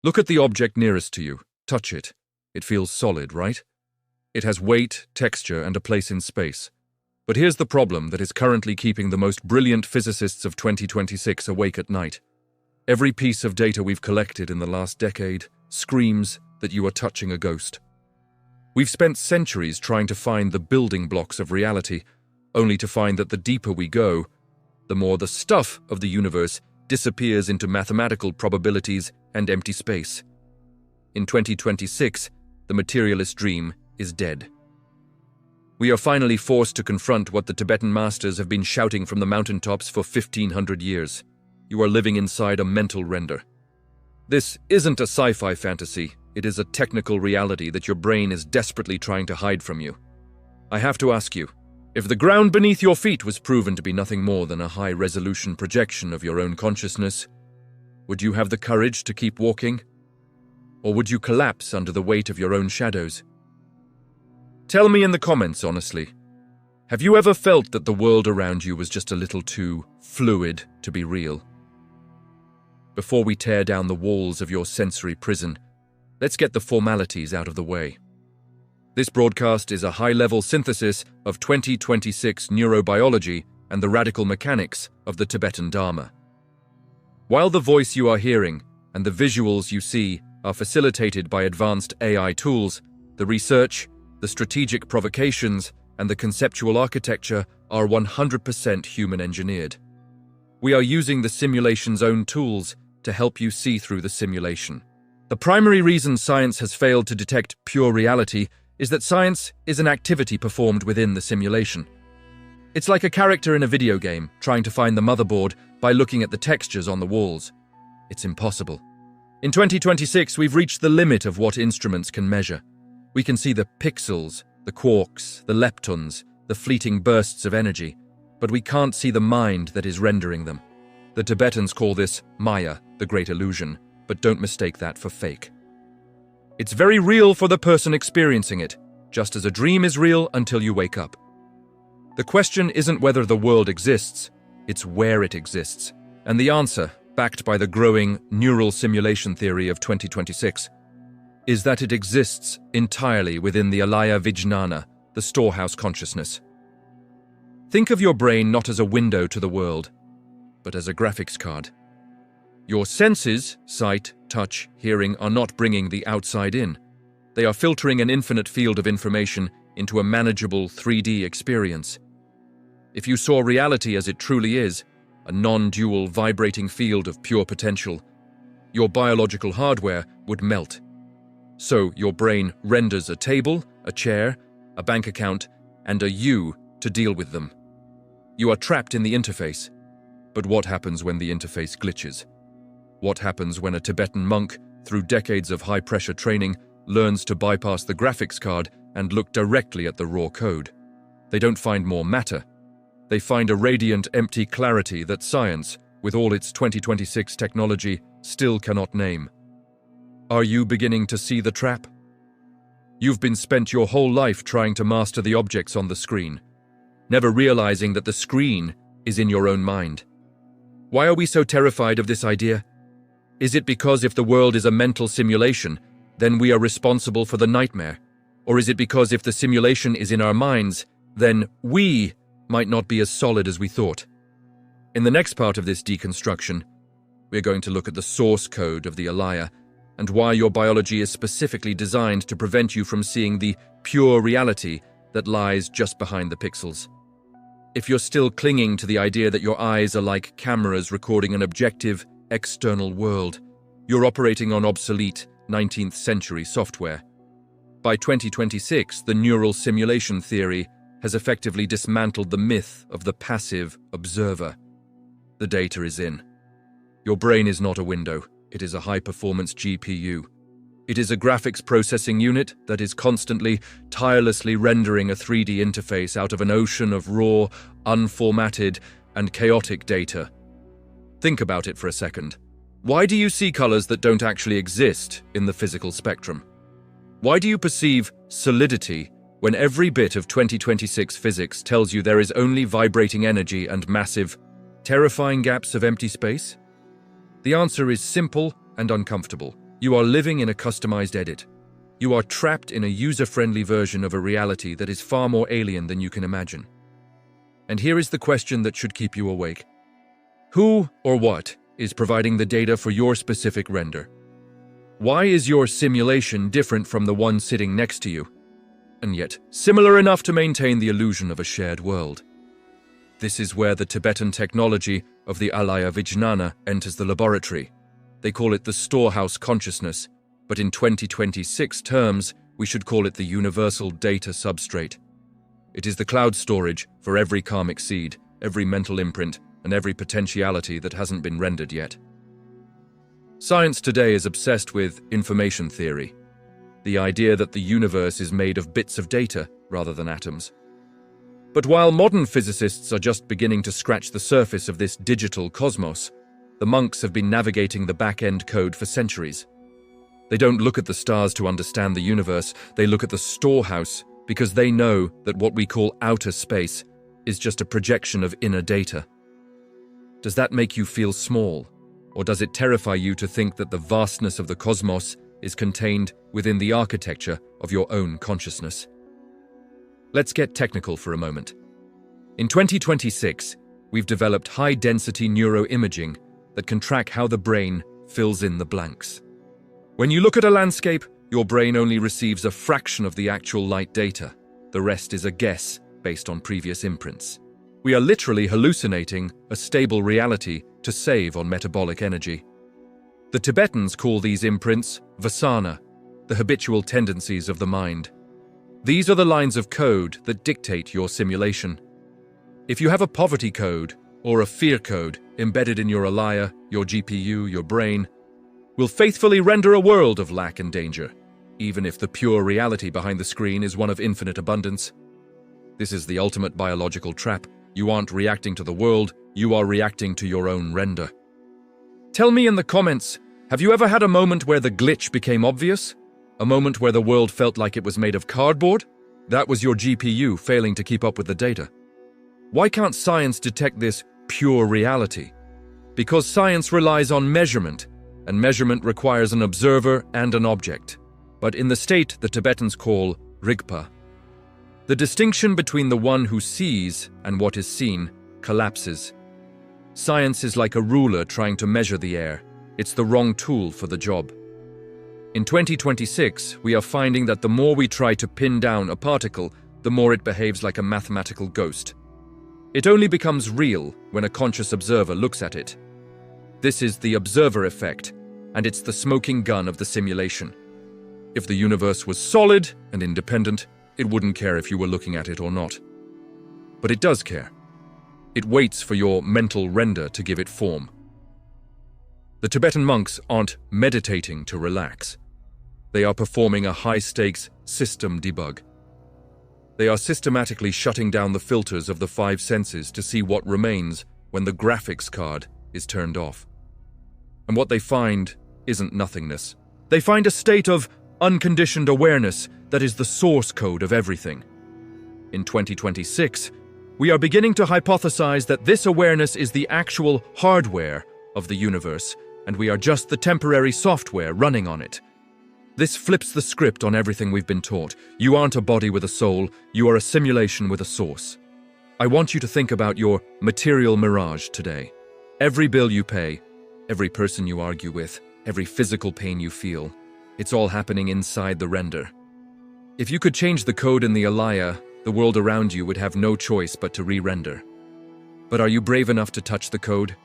Look at the object nearest to you. Touch it. It feels solid, right? It has weight, texture, and a place in space. But here's the problem that is currently keeping the most brilliant physicists of 2026 awake at night. Every piece of data we've collected in the last decade screams that you are touching a ghost. We've spent centuries trying to find the building blocks of reality, only to find that the deeper we go, the more the stuff of the universe disappears into mathematical probabilities and empty space. In 2026, the materialist dream is dead. We are finally forced to confront what the Tibetan masters have been shouting from the mountaintops for 1500 years. You are living inside a mental render. This isn't a sci-fi fantasy, it is a technical reality that your brain is desperately trying to hide from you. I have to ask you, if the ground beneath your feet was proven to be nothing more than a high-resolution projection of your own consciousness, would you have the courage to keep walking? Or would you collapse under the weight of your own shadows? Tell me in the comments, honestly. Have you ever felt that the world around you was just a little too fluid to be real? Before we tear down the walls of your sensory prison, let's get the formalities out of the way. This broadcast is a high-level synthesis of 2026 neurobiology and the radical mechanics of the Tibetan Dharma. While the voice you are hearing and the visuals you see are facilitated by advanced AI tools, the research, the strategic provocations, and the conceptual architecture are 100% human-engineered. We are using the simulation's own tools to help you see through the simulation. The primary reason science has failed to detect pure reality is that science is an activity performed within the simulation. It's like a character in a video game trying to find the motherboard by looking at the textures on the walls. It's impossible. In 2026, we've reached the limit of what instruments can measure. We can see the pixels, the quarks, the leptons, the fleeting bursts of energy, but we can't see the mind that is rendering them. The Tibetans call this Maya, the great illusion, but don't mistake that for fake. It's very real for the person experiencing it, just as a dream is real until you wake up. The question isn't whether the world exists, it's where it exists. And the answer, backed by the growing neural simulation theory of 2026, is that it exists entirely within the Alaya-vijnana, the Storehouse Consciousness. Think of your brain not as a window to the world, but as a graphics card. Your senses, sight, touch, hearing, are not bringing the outside in. They are filtering an infinite field of information into a manageable 3D experience. If you saw reality as it truly is, a non-dual vibrating field of pure potential, your biological hardware would melt. So your brain renders a table, a chair, a bank account, and a you to deal with them. You are trapped in the interface. But what happens when the interface glitches? What happens when a Tibetan monk, through decades of high-pressure training, learns to bypass the graphics card and look directly at the raw code? They don't find more matter. They find a radiant, empty clarity that science, with all its 2026 technology, still cannot name. Are you beginning to see the trap? You've been spent your whole life trying to master the objects on the screen, never realizing that the screen is in your own mind. Why are we so terrified of this idea? Is it because if the world is a mental simulation, then we are responsible for the nightmare? Or is it because if the simulation is in our minds, then we might not be as solid as we thought? In the next part of this deconstruction, we're going to look at the source code of the Alaya and why your biology is specifically designed to prevent you from seeing the pure reality that lies just behind the pixels. If you're still clinging to the idea that your eyes are like cameras recording an objective, external world, you're operating on obsolete 19th century software. By 2026, the neural simulation theory has effectively dismantled the myth of the passive observer. The data is in. Your brain is not a window, it is a high-performance GPU. It is a graphics processing unit that is constantly, tirelessly rendering a 3D interface out of an ocean of raw, unformatted, and chaotic data. Think about it for a second. Why do you see colors that don't actually exist in the physical spectrum? Why do you perceive solidity when every bit of 2026 physics tells you there is only vibrating energy and massive, terrifying gaps of empty space? The answer is simple and uncomfortable. You are living in a customized edit. You are trapped in a user-friendly version of a reality that is far more alien than you can imagine. And here is the question that should keep you awake. Who or what is providing the data for your specific render? Why is your simulation different from the one sitting next to you, and yet similar enough to maintain the illusion of a shared world? This is where the Tibetan technology of the Alaya-vijnana enters the laboratory. They call it the Storehouse Consciousness, but in 2026 terms, we should call it the universal data substrate. It is the cloud storage for every karmic seed, every mental imprint, and every potentiality that hasn't been rendered yet. Science today is obsessed with information theory, the idea that the universe is made of bits of data rather than atoms. But while modern physicists are just beginning to scratch the surface of this digital cosmos, the monks have been navigating the back-end code for centuries. They don't look at the stars to understand the universe, they look at the storehouse because they know that what we call outer space is just a projection of inner data. Does that make you feel small? Or does it terrify you to think that the vastness of the cosmos is contained within the architecture of your own consciousness? Let's get technical for a moment. In 2026, we've developed high-density neuroimaging that can track how the brain fills in the blanks. When you look at a landscape, your brain only receives a fraction of the actual light data. The rest is a guess based on previous imprints. We are literally hallucinating a stable reality to save on metabolic energy. The Tibetans call these imprints vasana, the habitual tendencies of the mind. These are the lines of code that dictate your simulation. If you have a poverty code or a fear code embedded in your Alaya, your GPU, your brain, will faithfully render a world of lack and danger, even if the pure reality behind the screen is one of infinite abundance. This is the ultimate biological trap. You aren't reacting to the world, you are reacting to your own render. Tell me in the comments, have you ever had a moment where the glitch became obvious? A moment where the world felt like it was made of cardboard? That was your GPU failing to keep up with the data. Why can't science detect this pure reality? Because science relies on measurement, and measurement requires an observer and an object. But in the state the Tibetans call Rigpa, the distinction between the one who sees and what is seen collapses. Science is like a ruler trying to measure the air. It's the wrong tool for the job. In 2026, we are finding that the more we try to pin down a particle, the more it behaves like a mathematical ghost. It only becomes real when a conscious observer looks at it. This is the observer effect, and it's the smoking gun of the simulation. If the universe was solid and independent, it wouldn't care if you were looking at it or not. But it does care. It waits for your mental render to give it form. The Tibetan monks aren't meditating to relax. They are performing a high-stakes system debug. They are systematically shutting down the filters of the five senses to see what remains when the graphics card is turned off. And what they find isn't nothingness. They find a state of unconditioned awareness that is the source code of everything. In 2026, we are beginning to hypothesize that this awareness is the actual hardware of the universe, and we are just the temporary software running on it. This flips the script on everything we've been taught. You aren't a body with a soul, you are a simulation with a source. I want you to think about your material mirage today. Every bill you pay, every person you argue with, every physical pain you feel, it's all happening inside the render. If you could change the code in the Alaya, the world around you would have no choice but to re-render. But are you brave enough to touch the code?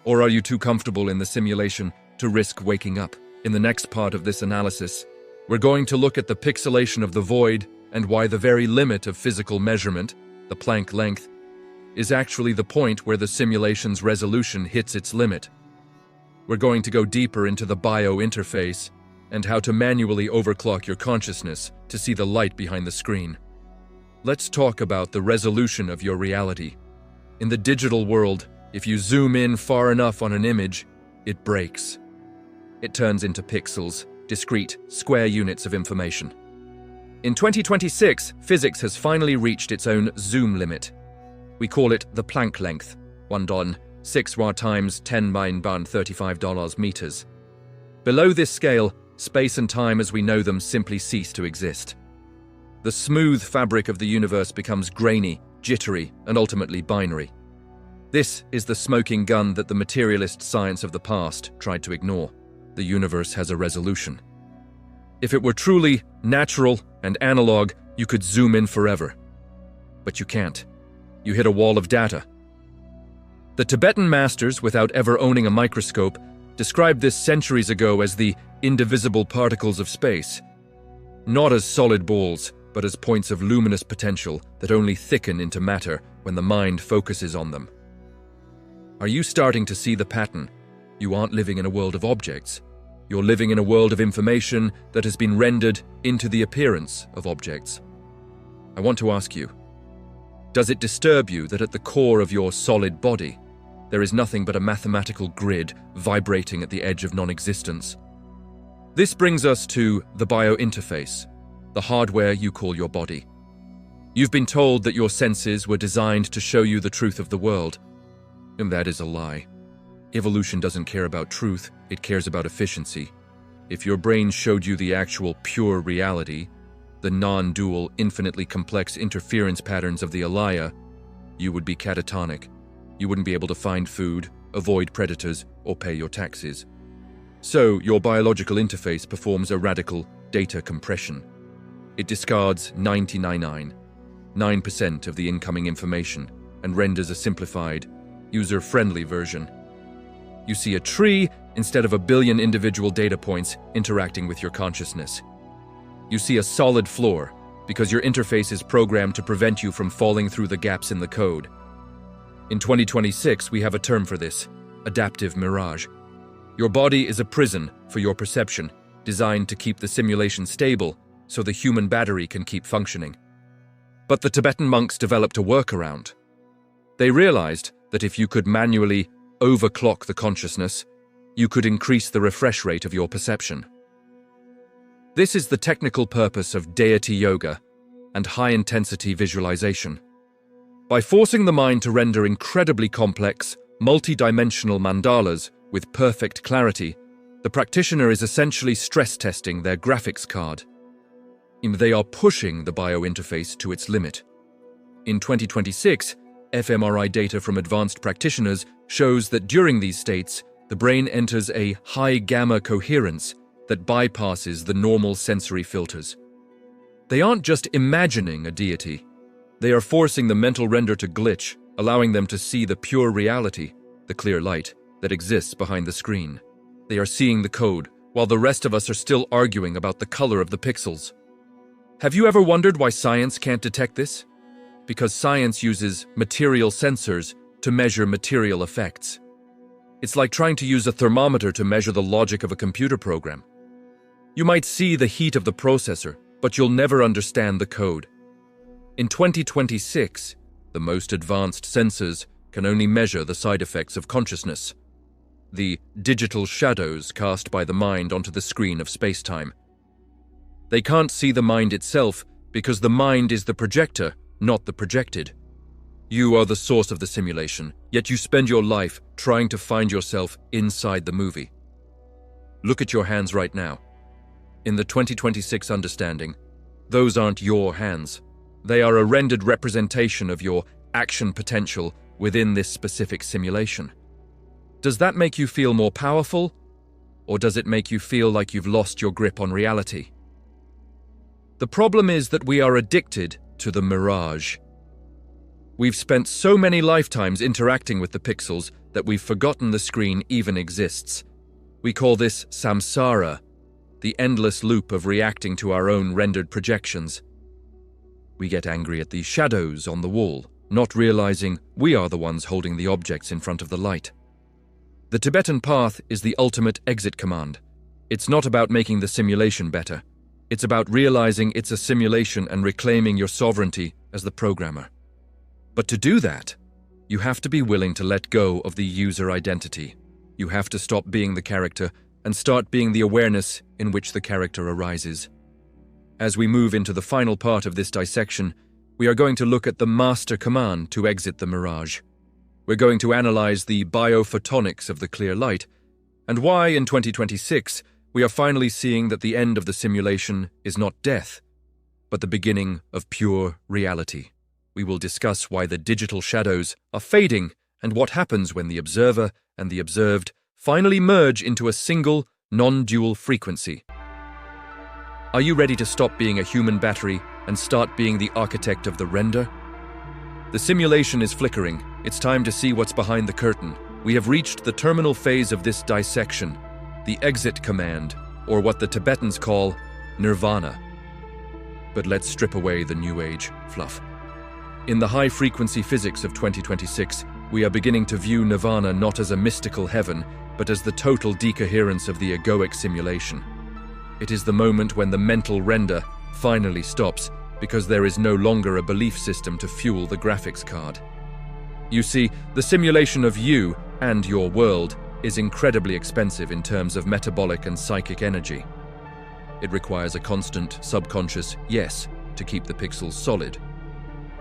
Or are you too comfortable in the simulation to risk waking up? In the next part of this analysis, we're going to look at the pixelation of the void and why the very limit of physical measurement, the Planck length, is actually the point where the simulation's resolution hits its limit. We're going to go deeper into the bio-interface and how to manually overclock your consciousness to see the light behind the screen. Let's talk about the resolution of your reality. In the digital world, if you zoom in far enough on an image, it breaks. It turns into pixels, discrete, square units of information. In 2026, physics has finally reached its own zoom limit. We call it the Planck length, 1 don, 6 wa times 10 9 ban $35 meters. Below this scale, space and time as we know them simply cease to exist. The smooth fabric of the universe becomes grainy, jittery, and ultimately binary. This is the smoking gun that the materialist science of the past tried to ignore. The universe has a resolution. If it were truly natural and analog, you could zoom in forever. But you can't. You hit a wall of data. The Tibetan masters, without ever owning a microscope, described this centuries ago as the indivisible particles of space. Not as solid balls, but as points of luminous potential that only thicken into matter when the mind focuses on them. Are you starting to see the pattern? You aren't living in a world of objects. You're living in a world of information that has been rendered into the appearance of objects. I want to ask you, does it disturb you that at the core of your solid body, there is nothing but a mathematical grid vibrating at the edge of non-existence? This brings us to the biointerface, the hardware you call your body. You've been told that your senses were designed to show you the truth of the world, and that is a lie. Evolution doesn't care about truth, it cares about efficiency. If your brain showed you the actual pure reality, the non-dual, infinitely complex interference patterns of the Alaya, you would be catatonic. You wouldn't be able to find food, avoid predators, or pay your taxes. So, your biological interface performs a radical data compression. It discards 99.9% of the incoming information and renders a simplified, user-friendly version. You see a tree instead of a billion individual data points interacting with your consciousness. You see a solid floor because your interface is programmed to prevent you from falling through the gaps in the code. In 2026, we have a term for this: adaptive mirage. Your body is a prison for your perception, designed to keep the simulation stable so the human battery can keep functioning. But the Tibetan monks developed a workaround. They realized that if you could manually overclock the consciousness, you could increase the refresh rate of your perception. This is the technical purpose of deity yoga and high-intensity visualization. By forcing the mind to render incredibly complex, multi-dimensional mandalas with perfect clarity, the practitioner is essentially stress-testing their graphics card. They are pushing the biointerface to its limit. In 2026, fMRI data from advanced practitioners shows that during these states, the brain enters a high gamma coherence that bypasses the normal sensory filters. They aren't just imagining a deity. They are forcing the mental render to glitch, allowing them to see the pure reality, the clear light, that exists behind the screen. They are seeing the code, while the rest of us are still arguing about the color of the pixels. Have you ever wondered why science can't detect this? Because science uses material sensors to measure material effects. It's like trying to use a thermometer to measure the logic of a computer program. You might see the heat of the processor, but you'll never understand the code. In 2026, the most advanced sensors can only measure the side effects of consciousness, the digital shadows cast by the mind onto the screen of space-time. They can't see the mind itself because the mind is the projector, not the projected. You are the source of the simulation, yet you spend your life trying to find yourself inside the movie. Look at your hands right now. In the 2026 understanding, those aren't your hands. They are a rendered representation of your action potential within this specific simulation. Does that make you feel more powerful, or does it make you feel like you've lost your grip on reality? The problem is that we are addicted to the mirage. We've spent so many lifetimes interacting with the pixels that we've forgotten the screen even exists. We call this samsara, the endless loop of reacting to our own rendered projections. We get angry at the shadows on the wall, not realizing we are the ones holding the objects in front of the light. The Tibetan path is the ultimate exit command. It's not about making the simulation better. It's about realizing it's a simulation and reclaiming your sovereignty as the programmer. But to do that, you have to be willing to let go of the user identity. You have to stop being the character and start being the awareness in which the character arises. As we move into the final part of this dissection, we are going to look at the master command to exit the mirage. We're going to analyze the biophotonics of the clear light and why in 2026 We are finally seeing that the end of the simulation is not death, but the beginning of pure reality. We will discuss why the digital shadows are fading and what happens when the observer and the observed finally merge into a single, non-dual frequency. Are you ready to stop being a human battery and start being the architect of the render? The simulation is flickering. It's time to see what's behind the curtain. We have reached the terminal phase of this dissection, the exit command, or what the Tibetans call Nirvana. But let's strip away the New Age fluff. In the high-frequency physics of 2026, we are beginning to view Nirvana not as a mystical heaven, but as the total decoherence of the egoic simulation. It is the moment when the mental render finally stops because there is no longer a belief system to fuel the graphics card. You see, the simulation of you and your world is incredibly expensive in terms of metabolic and psychic energy. It requires a constant, subconscious yes to keep the pixels solid.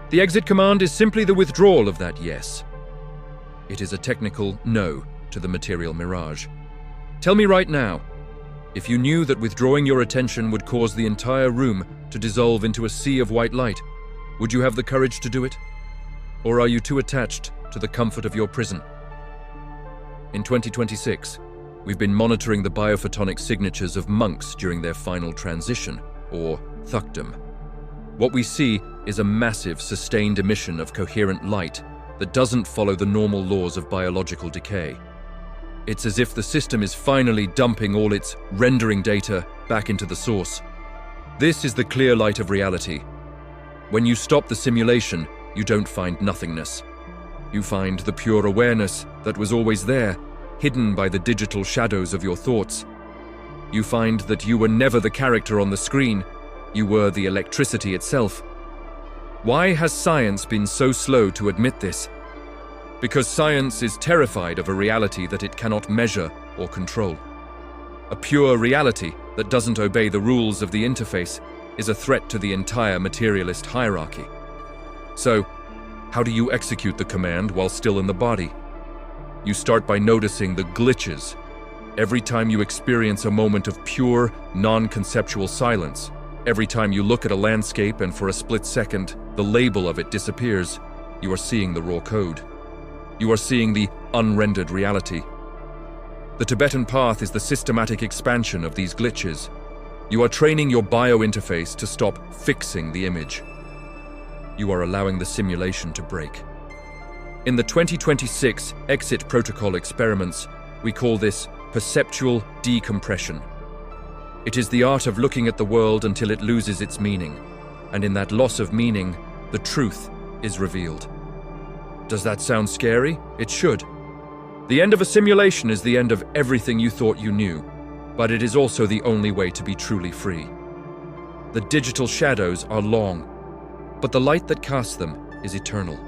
The exit command is simply the withdrawal of that yes. It is a technical no to the material mirage. Tell me right now, if you knew that withdrawing your attention would cause the entire room to dissolve into a sea of white light, would you have the courage to do it? Or are you too attached to the comfort of your prison? In 2026, we've been monitoring the biophotonic signatures of monks during their final transition, or thukdom. What we see is a massive, sustained emission of coherent light that doesn't follow the normal laws of biological decay. It's as if the system is finally dumping all its rendering data back into the source. This is the clear light of reality. When you stop the simulation, you don't find nothingness. You find the pure awareness that was always there, hidden by the digital shadows of your thoughts. You find that you were never the character on the screen, you were the electricity itself. Why has science been so slow to admit this? Because science is terrified of a reality that it cannot measure or control. A pure reality that doesn't obey the rules of the interface is a threat to the entire materialist hierarchy. So, how do you execute the command while still in the body? You start by noticing the glitches. Every time you experience a moment of pure, non-conceptual silence, every time you look at a landscape and for a split second, the label of it disappears, you are seeing the raw code. You are seeing the unrendered reality. The Tibetan path is the systematic expansion of these glitches. You are training your bio-interface to stop fixing the image. You are allowing the simulation to break. In the 2026 exit protocol experiments, we call this perceptual decompression. It is the art of looking at the world until it loses its meaning, and in that loss of meaning, the truth is revealed. Does that sound scary? It should. The end of a simulation is the end of everything you thought you knew, but it is also the only way to be truly free. The digital shadows are long, but the light that casts them is eternal.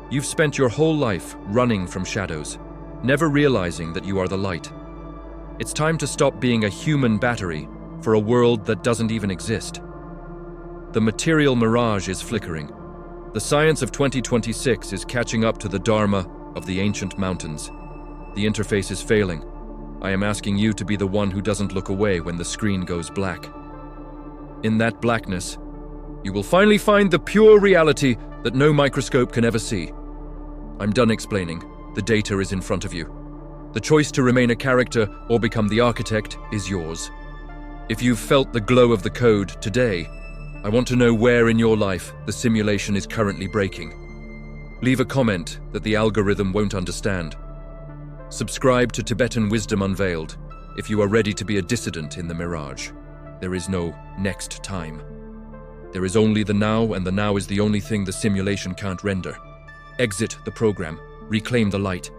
You've spent your whole life running from shadows, never realizing that you are the light. It's time to stop being a human battery for a world that doesn't even exist. The material mirage is flickering. The science of 2026 is catching up to the Dharma of the ancient mountains. The interface is failing. I am asking you to be the one who doesn't look away when the screen goes black. In that blackness, you will finally find the pure reality that no microscope can ever see. I'm done explaining. The data is in front of you. The choice to remain a character or become the architect is yours. If you've felt the glow of the code today, I want to know where in your life the simulation is currently breaking. Leave a comment that the algorithm won't understand. Subscribe to Tibetan Wisdom Unveiled if you are ready to be a dissident in the Mirage. There is no next time. There is only the now, and the now is the only thing the simulation can't render. Exit the program, reclaim the light,